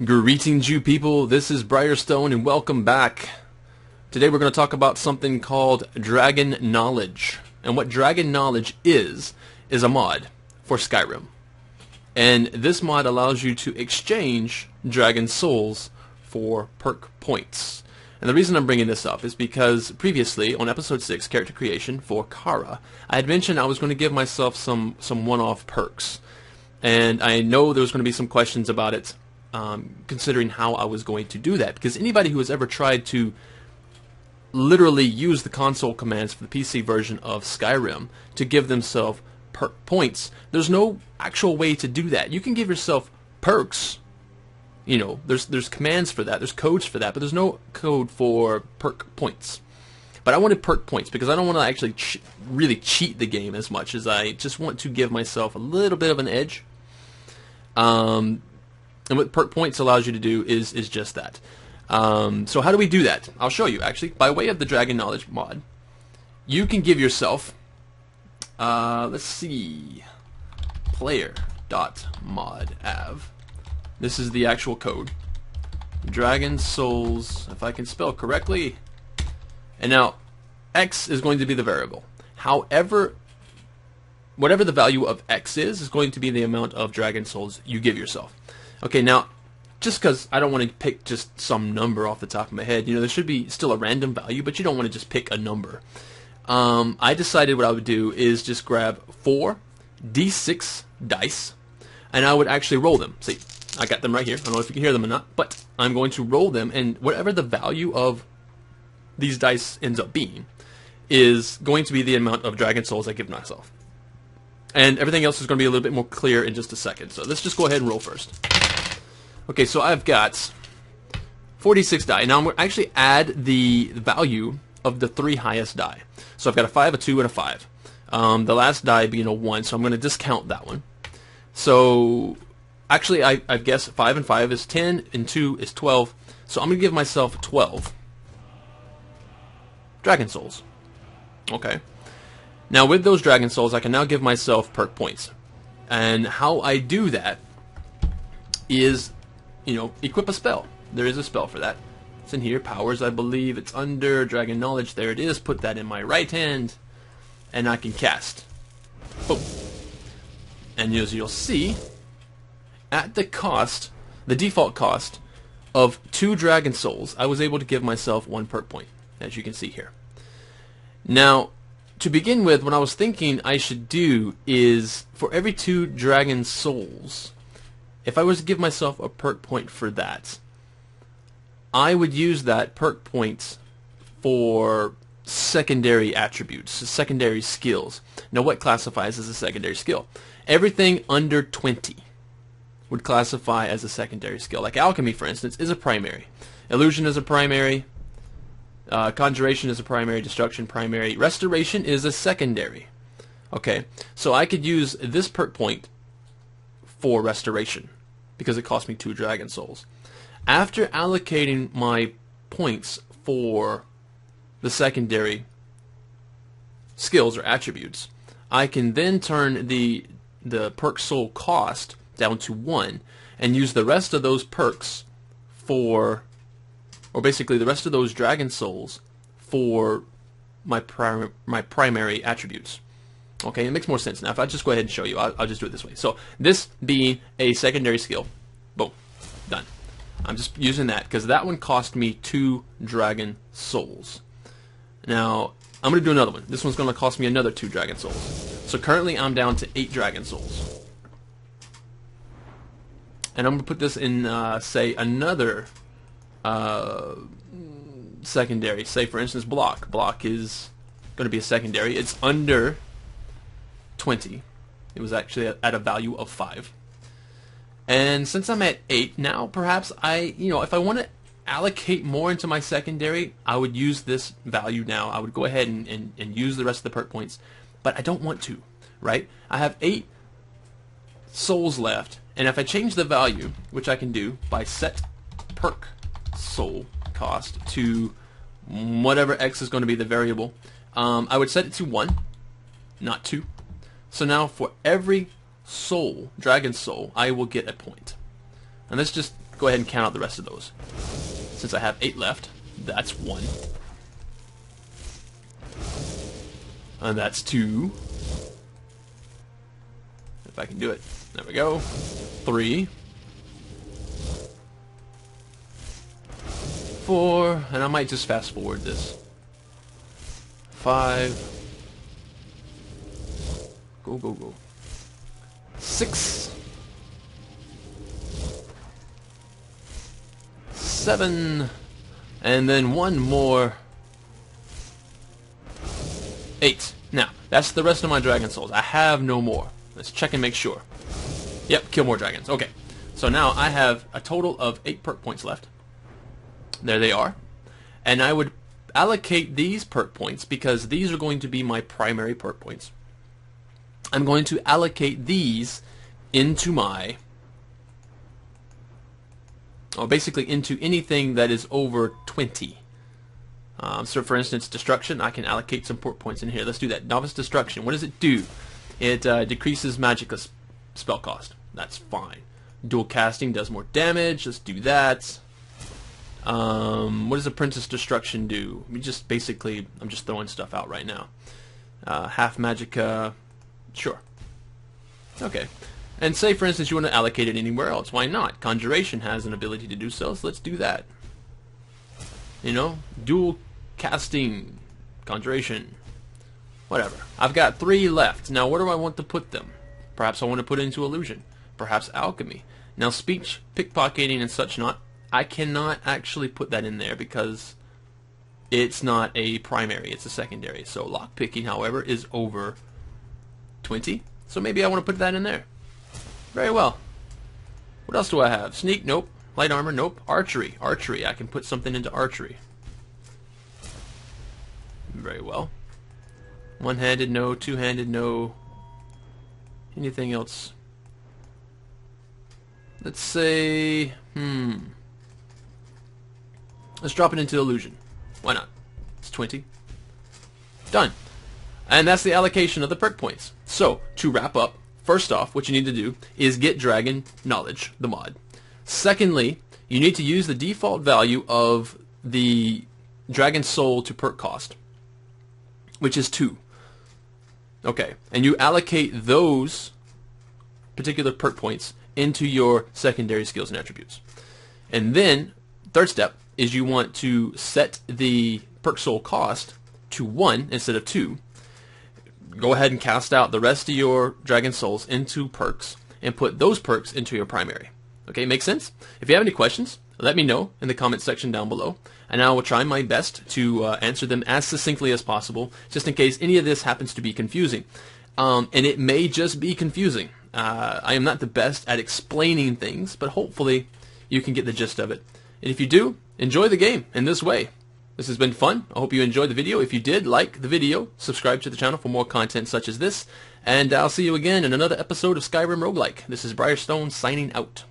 Greetings, you people. This is Briarstone, and welcome back. Today we're going to talk about something called Dragon Knowledge. And what Dragon Knowledge is a mod for Skyrim. And this mod allows you to exchange dragon souls for perk points. And the reason I'm bringing this up is because previously, on episode 6, character creation for Kara, I had mentioned I was going to give myself some one-off perks. And I know there was going to be some questions about it. Considering how I was going to do that, because anybody who has ever tried to literally use the console commands for the PC version of Skyrim to give themselves perk points, there's no actual way to do that. You can give yourself perks, you know, there's commands for that, there's codes for that, but there's no code for perk points. But I wanted perk points because I don't want to actually really cheat the game as much as I just want to give myself a little bit of an edge. And what perk points allows you to do is just that. So how do we do that? I'll show you, actually. By way of the Dragon Knowledge mod, you can give yourself, let's see, player.modav. This is the actual code. Dragonsouls, if I can spell correctly. And now, X is going to be the variable. However, whatever the value of X is going to be the amount of dragon souls you give yourself. Okay, now, just because I don't want to pick just some number off the top of my head, you know, there should be still a random value, but you don't want to just pick a number. I decided what I would do is just grab 4 D6 dice, and I would actually roll them. See, I got them right here. I don't know if you can hear them or not, but I'm going to roll them, and whatever the value of these dice ends up being is going to be the amount of dragon souls I give myself. And everything else is going to be a little bit more clear in just a second. So let's just go ahead and roll first. Okay, so I've got 46 die. Now I'm going to actually add the value of the 3 highest die. So I've got a 5, a 2, and a 5. The last die being a 1, so I'm going to discount that one. So actually I guess 5 and 5 is 10, and 2 is 12. So I'm going to give myself 12 dragon souls. Okay. Now with those dragon souls, I can now give myself perk points. And how I do that is, you know, equip a spell. There is a spell for that. It's in here, powers, I believe. It's under Dragon Knowledge. There it is. Put that in my right hand, and I can cast. Boom. And as you'll see, at the cost, the default cost of 2 dragon souls, I was able to give myself 1 perk point, as you can see here. Now, to begin with, what I was thinking I should do is, for every 2 dragon souls, if I was to give myself a perk point for that, I would use that perk point for secondary attributes, secondary skills. Now what classifies as a secondary skill? Everything under 20 would classify as a secondary skill. Like alchemy, for instance, is a primary. Illusion is a primary. Conjuration is a primary. Destruction, primary. Restoration is a secondary. Okay, so I could use this perk point for restoration because it cost me 2 dragon souls. After allocating my points for the secondary skills or attributes, I can then turn the Perksoulcost down to 1 and use the rest of those perks for, or basically the rest of those dragon souls for my primary attributes. Okay, it makes more sense now. If I just go ahead and show you, I'll just do it this way. So this being a secondary skill, boom, done. I'm just using that because that one cost me 2 dragon souls. Now I'm going to do another one. This one's going to cost me another 2 dragon souls. So currently I'm down to 8 dragon souls. And I'm going to put this in, say, another secondary. Say, for instance, block. Block is going to be a secondary. It's under 20. It was actually at a value of 5. And since I'm at 8 now, perhaps if I want to allocate more into my secondary, I would use this value now. I would go ahead and use the rest of the perk points. But I don't want to, right? I have 8 souls left, and if I change the value, which I can do by set Perksoulcost to whatever X is going to be the variable, I would set it to 1, not 2. So now for every soul, dragon soul, I will get a point. And let's just go ahead and count out the rest of those. Since I have 8 left, that's 1. And that's 2. If I can do it. There we go. 3. 4. And I might just fast forward this. 5. Go, go, go. 6. 7. And then 1 more. 8. Now, that's the rest of my dragon souls. I have no more. Let's check and make sure. Yep, kill more dragons. Okay. So now I have a total of 8 perk points left. There they are. And I would allocate these perk points because these are going to be my primary perk points. I'm going to allocate these into my, or basically into anything that is over 20. So for instance, Destruction, I can allocate some perk points in here. Let's do that. Novice Destruction, what does it do? It decreases magic spell cost. That's fine. Dual casting does more damage. Let's do that. What does Apprentice Destruction do? I'm just throwing stuff out right now. Half magicka, sure. Okay. And say, for instance, you want to allocate it anywhere else. Why not? Conjuration has an ability to do so let's do that. You know, dual casting, Conjuration, whatever. I've got 3 left. Now, where do I want to put them? Perhaps I want to put it into Illusion. Perhaps Alchemy. Now, Speech, Pickpocketing, and such not. I cannot actually put that in there because it's not a primary, it's a secondary. So lockpicking, however, is over 20. So maybe I want to put that in there. Very well. What else do I have? Sneak, nope. Light armor, nope. Archery, I can put something into archery. Very well. One-handed, no. Two-handed, no. Anything else? Let's say, let's drop it into Illusion. Why not? It's 20. Done. And that's the allocation of the perk points. So, to wrap up, first off, what you need to do is get Dragon Knowledge, the mod. Secondly, you need to use the default value of the Dragon Soul to perk cost, which is 2. Okay, and you allocate those particular perk points into your secondary skills and attributes. And then, third step is you want to set the Perksoulcost to 1 instead of 2. Go ahead and cast out the rest of your Dragon Souls into perks and put those perks into your primary. Okay, makes sense? If you have any questions, let me know in the comments section down below, and I will try my best to answer them as succinctly as possible, just in case any of this happens to be confusing. And it may just be confusing. I am not the best at explaining things, but hopefully you can get the gist of it. And if you do, enjoy the game in this way. This has been fun. I hope you enjoyed the video. If you did, like the video, subscribe to the channel for more content such as this, and I'll see you again in another episode of Skyrim Roguelike. This is Briarstone signing out.